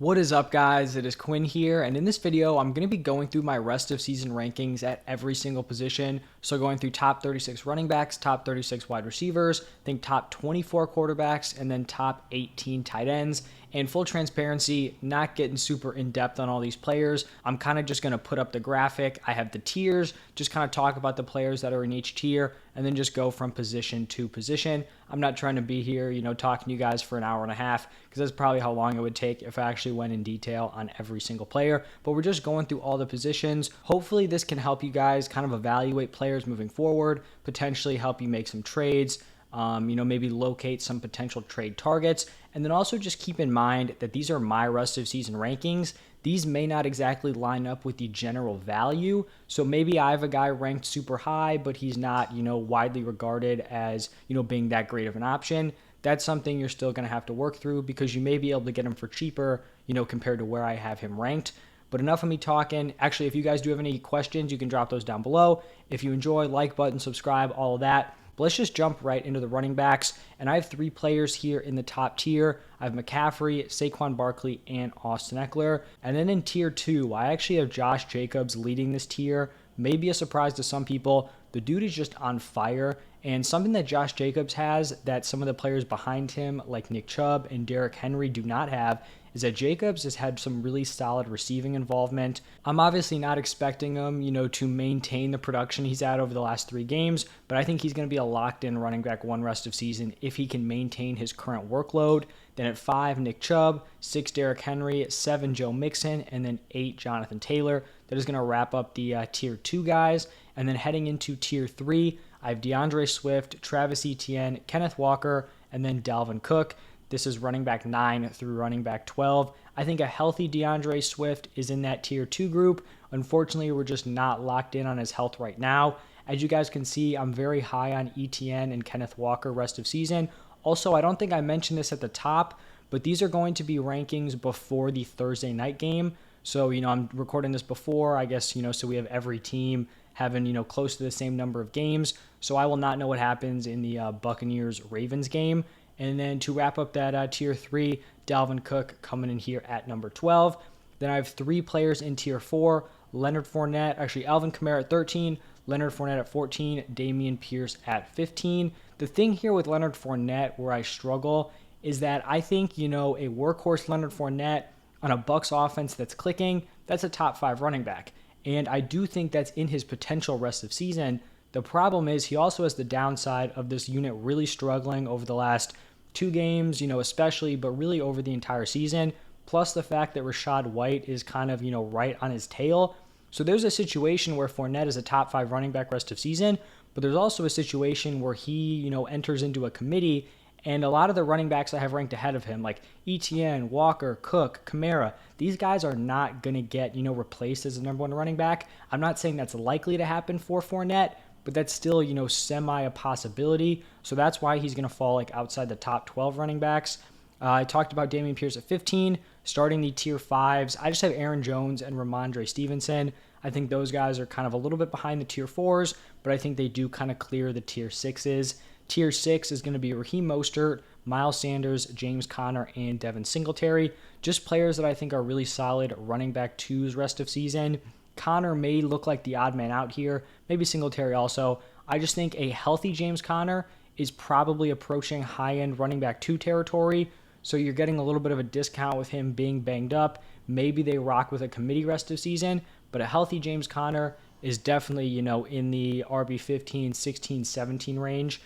What is up, guys? It is Quinn here, and in this video I'm going to be going through my rest of season rankings at every single position. So going through top 36 running backs, top 36 wide receivers, I think top 24 quarterbacks, and then top 18 tight ends. And full transparency, not getting super in-depth on all these players. I'm kind of just going to put up the graphic. I have the tiers, just kind of talk about the players that are in each tier, and then just go from position to position. I'm not trying to be here, talking to you guys for an hour and a half, because that's probably how long it would take if I actually went in detail on every single player. But we're just going through all the positions. Hopefully this can help you guys kind of evaluate players moving forward, potentially help you make some trades, maybe locate some potential trade targets. And then also just keep in mind that these are my rest of season rankings. These may not exactly line up with the general value. So maybe I have a guy ranked super high, but he's not, widely regarded as, being that great of an option. That's something you're still going to have to work through because you may be able to get him for cheaper, compared to where I have him ranked. But enough of me talking. Actually, if you guys do have any questions, you can drop those down below. If you enjoy, like button, subscribe, all of that. But let's just jump right into the running backs. And I have three players here in the top tier. I have McCaffrey, Saquon Barkley, and Austin Eckler. And then in tier 2, I actually have Josh Jacobs leading this tier. Maybe a surprise to some people. The dude is just on fire. And something that Josh Jacobs has that some of the players behind him, like Nick Chubb and Derrick Henry, do not have, is that Jacobs has had some really solid receiving involvement. I'm obviously not expecting him, to maintain the production he's had over the last 3 games, but I think he's going to be a locked-in running back one rest of season if he can maintain his current workload. Then at 5, Nick Chubb, 6, Derrick Henry, 7, Joe Mixon, and then 8, Jonathan Taylor. That is going to wrap up the tier 2 guys. And then heading into tier 3, I have DeAndre Swift, Travis Etienne, Kenneth Walker, and then Dalvin Cook. This is running back 9 through running back 12. I think a healthy DeAndre Swift is in that tier 2 group. Unfortunately, we're just not locked in on his health right now. As you guys can see, I'm very high on Etienne and Kenneth Walker rest of season. Also, I don't think I mentioned this at the top, but these are going to be rankings before the Thursday night game. So, I'm recording this before, I guess, so we have every team having, close to the same number of games. So I will not know what happens in the Buccaneers-Ravens game. And then to wrap up that tier 3, Dalvin Cook coming in here at number 12. Then I have 3 players in tier 4, Leonard Fournette, actually Alvin Kamara at 13, Leonard Fournette at 14, Dameon Pierce at 15. The thing here with Leonard Fournette where I struggle is that I think, a workhorse Leonard Fournette on a Bucs offense that's clicking, that's a top 5 running back. And I do think that's in his potential rest of season. The problem is he also has the downside of this unit really struggling over the last 2 games, especially, but really over the entire season. Plus the fact that Rachaad White is kind of, right on his tail. So there's a situation where Fournette is a top 5 running back rest of season, but there's also a situation where he, enters into a committee, and a lot of the running backs I have ranked ahead of him, like Etienne, Walker, Cook, Kamara, these guys are not going to get, replaced as the number 1 running back. I'm not saying that's likely to happen for Fournette, but that's still, semi a possibility. So that's why he's going to fall outside the top 12 running backs. I talked about Dameon Pierce at 15, starting the tier 5s. I just have Aaron Jones and Ramondre Stevenson. I think those guys are kind of a little bit behind the tier 4s, but I think they do kind of clear the tier 6s. Tier 6 is going to be Raheem Mostert, Miles Sanders, James Conner, and Devin Singletary. Just players that I think are really solid running back 2s rest of season. Conner may look like the odd man out here. Maybe Singletary also. I just think a healthy James Conner is probably approaching high-end running back 2 territory. So you're getting a little bit of a discount with him being banged up. Maybe they rock with a committee rest of season. But a healthy James Conner is definitely, in the RB 15, 16, 17 range.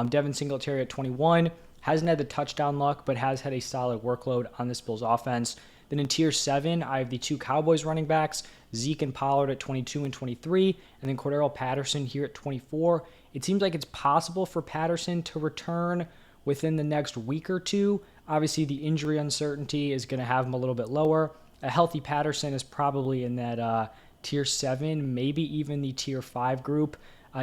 Devin Singletary at 21. Hasn't had the touchdown luck, but has had a solid workload on this Bills offense. Then in tier 7, I have the 2 Cowboys running backs, Zeke and Pollard at 22 and 23, and then Cordero Patterson here at 24. It seems like it's possible for Patterson to return within the next week or 2. Obviously, the injury uncertainty is going to have him a little bit lower. A healthy Patterson is probably in that tier 7, maybe even the tier 5 group.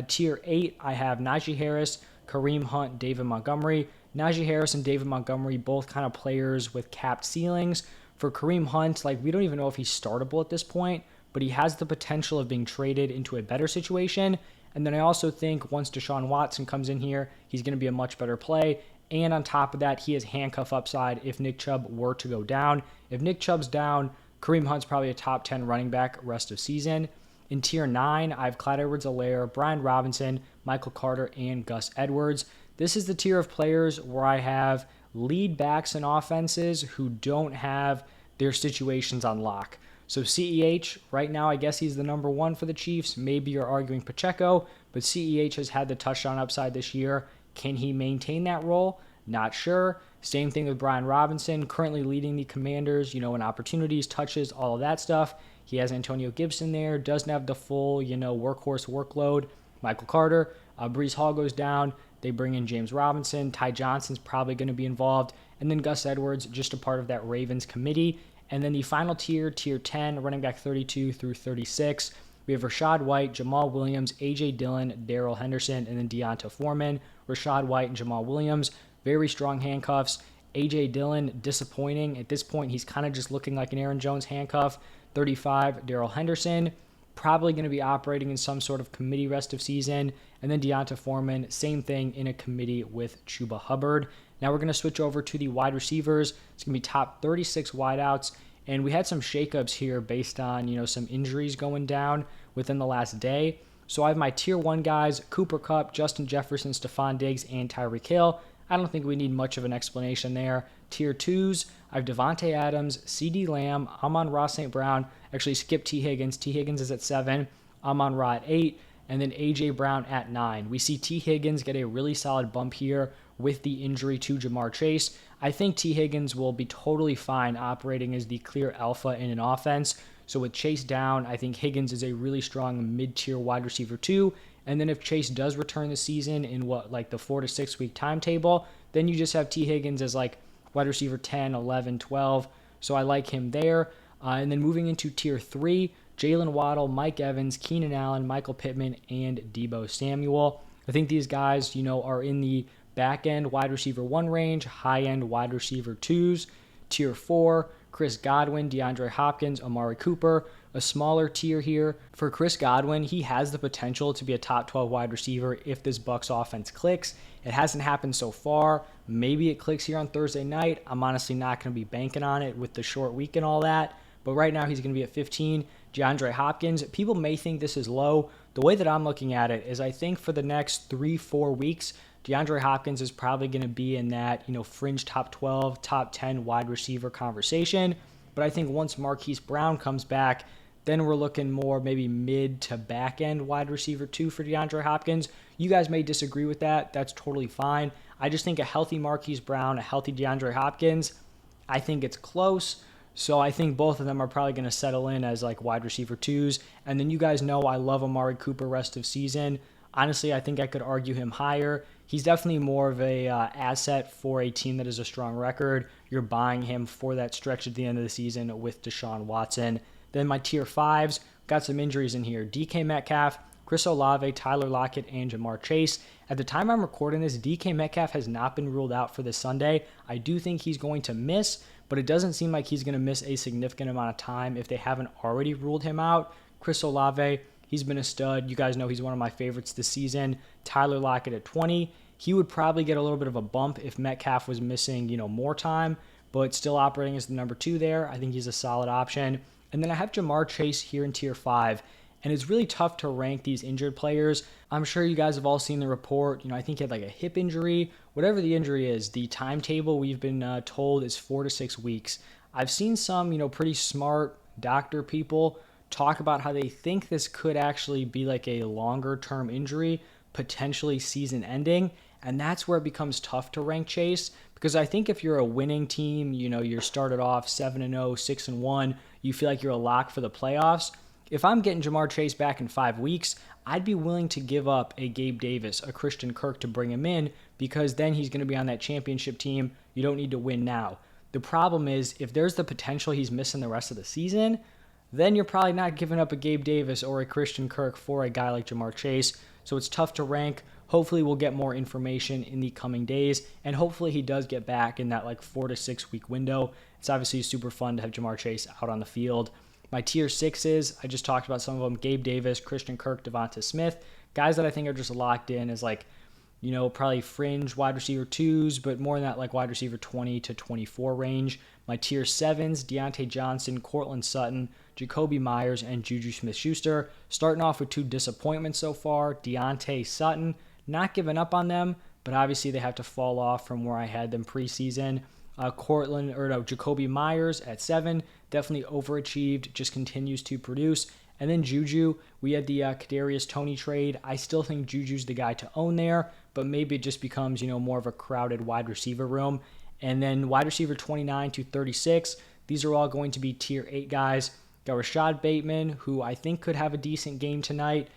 Tier 8, I have Najee Harris, Kareem Hunt, David Montgomery. Najee Harris and David Montgomery, both kind of players with capped ceilings. For Kareem Hunt, we don't even know if he's startable at this point, but he has the potential of being traded into a better situation. And then I also think once Deshaun Watson comes in here, he's going to be a much better play. And on top of that, he has handcuff upside if Nick Chubb were to go down. If Nick Chubb's down, Kareem Hunt's probably a top 10 running back rest of season. In tier 9, I have Clyde Edwards-Helaire, Brian Robinson, Michael Carter, and Gus Edwards. This is the tier of players where I have lead backs in offenses who don't have their situations on lock. So CEH, right now, I guess he's the number one for the Chiefs. Maybe you're arguing Pacheco, but CEH has had the touchdown upside this year. Can he maintain that role? Not sure. Same thing with Brian Robinson, currently leading the Commanders, in opportunities, touches, all of that stuff. He has Antonio Gibson there, doesn't have the full, workhorse workload. Michael Carter, Breece Hall goes down. They bring in James Robinson. Ty Johnson's probably going to be involved. And then Gus Edwards, just a part of that Ravens committee. And then the final tier, tier 10, running back 32 through 36. We have Rachaad White, Jamal Williams, A.J. Dillon, Darrell Henderson, and then Deonta Foreman. Rachaad White and Jamal Williams, very strong handcuffs. A.J. Dillon, disappointing. At this point, he's kind of just looking like an Aaron Jones handcuff. 35, Darrell Henderson, probably going to be operating in some sort of committee rest of season. And then Deonta Foreman, same thing in a committee with Chuba Hubbard. Now we're going to switch over to the wide receivers. It's going to be top 36 wideouts. And we had some shakeups here based on, some injuries going down within the last day. So I have my tier 1 guys, Cooper Kupp, Justin Jefferson, Stephon Diggs, and Tyreek Hill. I don't think we need much of an explanation there. Tier 2s, I have Devontae Adams, CeeDee Lamb, Amon-Ra St. Brown. Actually, skip T. Higgins. T. Higgins is at 7, Amon-Ra at 8, and then A.J. Brown at 9. We see T. Higgins get a really solid bump here with the injury to Jamar Chase. I think T. Higgins will be totally fine operating as the clear alpha in an offense. So with Chase down, I think Higgins is a really strong mid-tier wide receiver 2. And then if Chase does return the season in the 4 to 6 week timetable, then you just have T. Higgins as wide receiver 10, 11, 12. So I like him there. And then moving into tier 3, Jalen Waddle, Mike Evans, Keenan Allen, Michael Pittman, and Deebo Samuel. I think these guys, are in the back end wide receiver 1 range, high end wide receiver 2s. Tier 4, Chris Godwin, DeAndre Hopkins, Amari Cooper. A smaller tier here. For Chris Godwin, he has the potential to be a top 12 wide receiver if this Bucs offense clicks. It hasn't happened so far. Maybe it clicks here on Thursday night. I'm honestly not going to be banking on it with the short week and all that. But right now he's going to be at 15. DeAndre Hopkins, people may think this is low. The way that I'm looking at it is I think for the next 3-4 weeks, DeAndre Hopkins is probably going to be in that, fringe top 12, top 10 wide receiver conversation. But I think once Marquise Brown comes back, then we're looking more maybe mid to back end wide receiver 2 for DeAndre Hopkins. You guys may disagree with that. That's totally fine. I just think a healthy Marquise Brown, a healthy DeAndre Hopkins, I think it's close. So I think both of them are probably going to settle in as wide receiver 2s. And then you guys know I love Amari Cooper rest of season. Honestly, I think I could argue him higher. He's definitely more of a asset for a team that has a strong record. You're buying him for that stretch at the end of the season with Deshaun Watson. Then my tier 5s, got some injuries in here. DK Metcalf, Chris Olave, Tyler Lockett, and Jamar Chase. At the time I'm recording this, DK Metcalf has not been ruled out for this Sunday. I do think he's going to miss, but it doesn't seem like he's going to miss a significant amount of time if they haven't already ruled him out. Chris Olave, he's been a stud. You guys know he's one of my favorites this season. Tyler Lockett at 20. He would probably get a little bit of a bump if Metcalf was missing, more time, but still operating as the number 2 there. I think he's a solid option. And then I have Jamar Chase here in tier 5. And it's really tough to rank these injured players. I'm sure you guys have all seen the report. I think he had a hip injury. Whatever the injury is, the timetable we've been told is 4 to 6 weeks. I've seen some, pretty smart doctor people talk about how they think this could actually be a longer term injury, potentially season ending. And that's where it becomes tough to rank Chase, because I think if you're a winning team, you're started off 7-0, 6-1, you feel like you're a lock for the playoffs. If I'm getting Jamar Chase back in 5 weeks, I'd be willing to give up a Gabe Davis, a Christian Kirk to bring him in, because then he's going to be on that championship team. You don't need to win now. The problem is if there's the potential he's missing the rest of the season, then you're probably not giving up a Gabe Davis or a Christian Kirk for a guy like Jamar Chase. So it's tough to rank. Hopefully we'll get more information in the coming days, and hopefully he does get back in that 4 to 6 week window. It's obviously super fun to have Jamar Chase out on the field. My tier 6s, I just talked about some of them: Gabe Davis, Christian Kirk, Devonta Smith, guys that I think are just locked in as probably fringe wide receiver 2s, but more in that like wide receiver 20 to 24 range. My tier 7s, Deontay Johnson, Cortland Sutton, Jacoby Myers, and Juju Smith-Schuster. Starting off with 2 disappointments so far. Deontay, Sutton, not giving up on them, but obviously they have to fall off from where I had them preseason. Jacoby Myers at 7, definitely overachieved, just continues to produce. And then Juju, we had the Kadarius Toney trade. I still think Juju's the guy to own there, but maybe it just becomes, more of a crowded wide receiver room. And then wide receiver 29 to 36, these are all going to be tier 8 guys. Got Rashad Bateman, who I think could have a decent game tonight,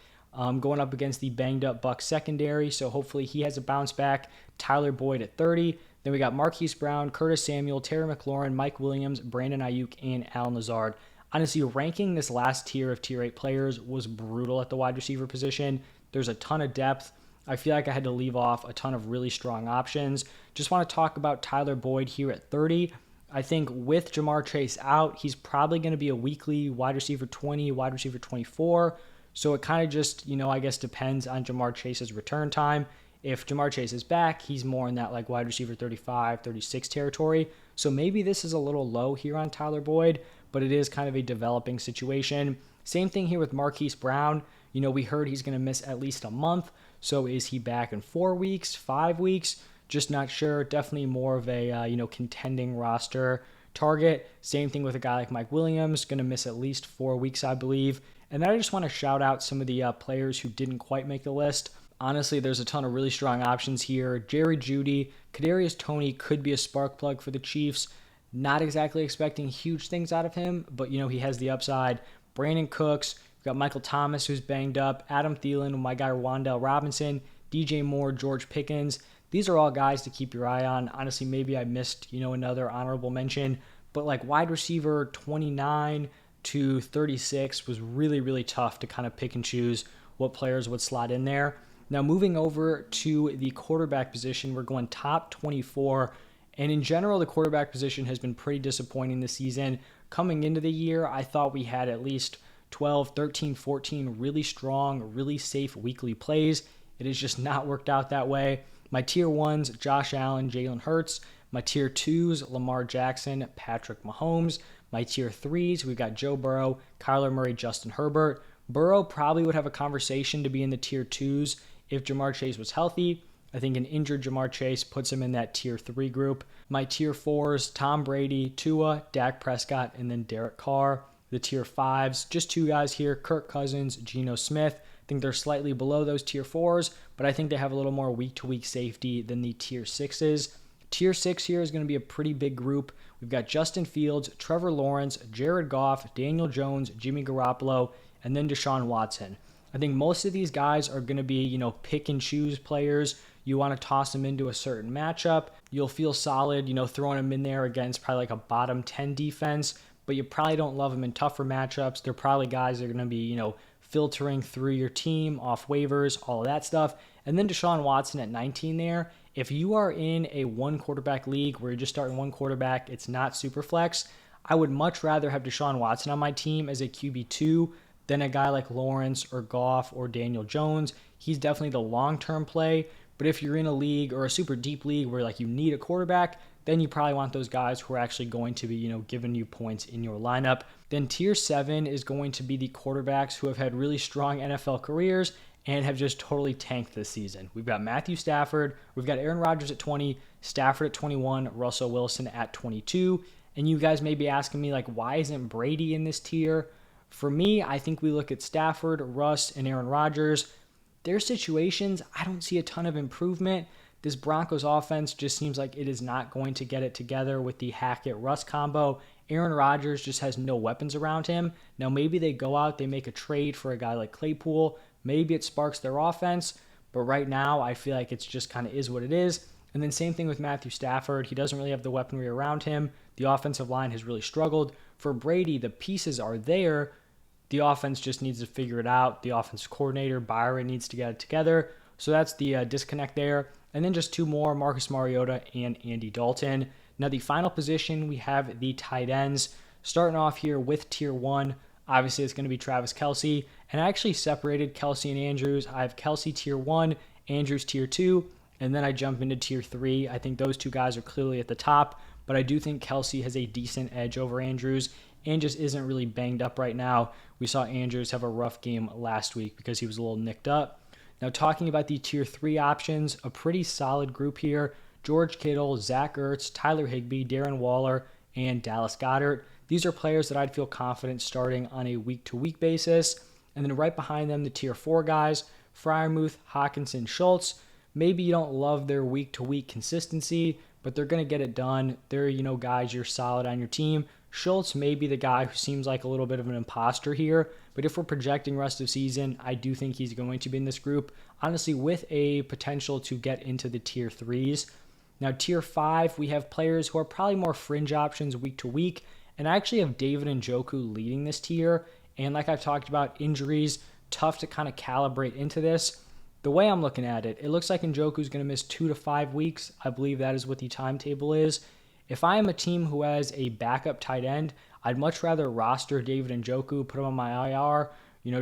going up against the banged up Bucs secondary, so hopefully he has a bounce back. Tyler Boyd at 30. Then we got Marquise Brown, Curtis Samuel, Terry McLaurin, Mike Williams, Brandon Ayuk, and Allen Lazard. Honestly, ranking this last tier of tier 8 players was brutal at the wide receiver position. There's a ton of depth. I feel like I had to leave off a ton of really strong options. Just want to talk about Tyler Boyd here at 30. I think with Jamar Chase out, he's probably going to be a weekly wide receiver 20, wide receiver 24. So it kind of just, I guess depends on Jamar Chase's return time. If Jamar Chase is back, he's more in that like wide receiver 35, 36 territory. So maybe this is a little low here on Tyler Boyd, but it is kind of a developing situation. Same thing here with Marquise Brown. We heard he's going to miss at least a month. So is he back in 4 weeks, 5 weeks? Just not sure. Definitely more of a, contending roster target. Same thing with a guy like Mike Williams, going to miss at least 4 weeks, I believe. And then I just want to shout out some of the players who didn't quite make the list. Honestly, there's a ton of really strong options here. Jerry Jeudy, Kadarius Toney could be a spark plug for the Chiefs. Not exactly expecting huge things out of him, but, he has the upside. Brandon Cooks, we've got Michael Thomas, who's banged up, Adam Thielen, my guy Wan'Dale Robinson, DJ Moore, George Pickens. These are all guys to keep your eye on. Honestly, maybe I missed, another honorable mention, but like wide receiver 29 to 36 was really, really tough to kind of pick and choose what players would slot in there. Now, moving over to the quarterback position, we're going top 24. And in general, the quarterback position has been pretty disappointing this season. Coming into the year, I thought we had at least 12, 13, 14 really strong, really safe weekly plays. It has just not worked out that way. My tier 1s, Josh Allen, Jalen Hurts. My tier 2s, Lamar Jackson, Patrick Mahomes. My tier 3s, we've got Joe Burrow, Kyler Murray, Justin Herbert. Burrow probably would have a conversation to be in the tier 2s if Jamar Chase was healthy. I think an injured Jamar Chase puts him in that tier 3 group. My tier 4s, Tom Brady, Tua, Dak Prescott, and then Derek Carr. The tier 5s, just 2 guys here, Kirk Cousins, Geno Smith. I think they're slightly below those tier 4s, but I think they have a little more week-to-week safety than the tier 6s. Tier 6 here is going to be a pretty big group. We've got Justin Fields, Trevor Lawrence, Jared Goff, Daniel Jones, Jimmy Garoppolo, and then Deshaun Watson. I think most of these guys are going to be, pick and choose players. You want to toss them into a certain matchup. You'll feel solid, throwing them in there against probably like a bottom 10 defense, but you probably don't love them in tougher matchups. They're probably guys that are going to be, filtering through your team off waivers, all of that stuff. And then Deshaun Watson at 19 there. If you are in a one quarterback league where you're just starting one quarterback, it's not super flex, I would much rather have Deshaun Watson on my team as a QB2 than a guy like Lawrence or Goff or Daniel Jones. He's definitely the long-term play. But if you're in a league or a super deep league where like you need a quarterback, then you probably want those guys who are actually going to be, giving you points in your lineup. Then tier 7 is going to be the quarterbacks who have had really strong NFL careers and have just totally tanked this season. We've got Matthew Stafford, we've got Aaron Rodgers at 20, Stafford at 21, Russell Wilson at 22. And you guys may be asking me, like, why isn't Brady in this tier? For me, I think we look at Stafford, Russ, and Aaron Rodgers. Their situations, I don't see a ton of improvement. This Broncos offense just seems like it is not going to get it together with the Hackett-Russ combo. Aaron Rodgers just has no weapons around him. Now, maybe they go out, they make a trade for a guy like Claypool. Maybe it sparks their offense. But right now, I feel like it's just kind of is what it is. And then same thing with Matthew Stafford. He doesn't really have the weaponry around him. The offensive line has really struggled. For Brady, the pieces are there. The offense just needs to figure it out. The offensive coordinator, Byron, needs to get it together. So that's the disconnect there. And then just 2 more, Marcus Mariota and Andy Dalton. Now the final position, we have the tight ends. Starting off here with tier 1, obviously it's going to be Travis Kelce. And I actually separated Kelce and Andrews. I have Kelce tier 1, Andrews tier 2. And then I jump into tier 3. I think those two guys are clearly at the top, but I do think Kelsey has a decent edge over Andrews and just isn't really banged up right now. We saw Andrews have a rough game last week because he was a little nicked up. Now, talking about the tier 3 options, a pretty solid group here. George Kittle, Zach Ertz, Tyler Higbee, Darren Waller, and Dallas Goedert. These are players that I'd feel confident starting on a week-to-week basis. And then right behind them, the tier 4 guys, Freiermuth, Hawkinson, Schultz. Maybe you don't love their week-to-week consistency, but they're going to get it done. They're, guys you're solid on your team. Schultz may be the guy who seems like a little bit of an imposter here, but if we're projecting rest of season, I do think he's going to be in this group, honestly, with a potential to get into the tier 3s. Now, tier 5, we have players who are probably more fringe options week to week, and I actually have David Njoku leading this tier, and like I've talked about, injuries, tough to kind of calibrate into this. The way I'm looking at it, it looks like Njoku's going to miss 2 to 5 weeks. I believe that is what the timetable is. If I am a team who has a backup tight end, I'd much rather roster David Njoku, put him on my IR,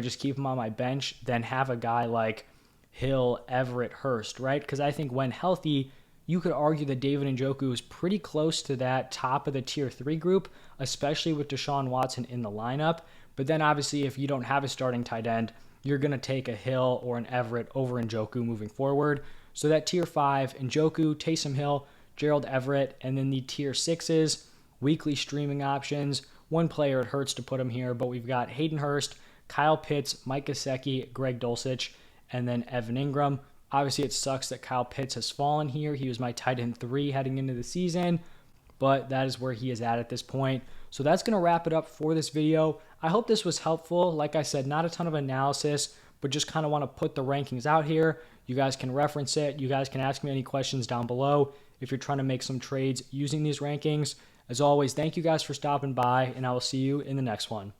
just keep him on my bench, than have a guy like Hill, Everett, Hurst, right? Because I think when healthy, you could argue that David Njoku is pretty close to that top of the tier 3 group, especially with Deshaun Watson in the lineup. But then obviously, if you don't have a starting tight end, you're going to take a Hill or an Everett over Njoku moving forward. So that tier 5, Njoku, Taysom Hill, Gerald Everett, and then the tier 6s, weekly streaming options. One player, it hurts to put him here, but we've got Hayden Hurst, Kyle Pitts, Mike Gesicki, Greg Dulcich, and then Evan Ingram. Obviously, it sucks that Kyle Pitts has fallen here. He was my tight end 3 heading into the season, but that is where he is at this point. So that's going to wrap it up for this video. I hope this was helpful. Like I said, not a ton of analysis, but just kind of want to put the rankings out here. You guys can reference it. You guys can ask me any questions down below if you're trying to make some trades using these rankings. As always, thank you guys for stopping by, and I will see you in the next one.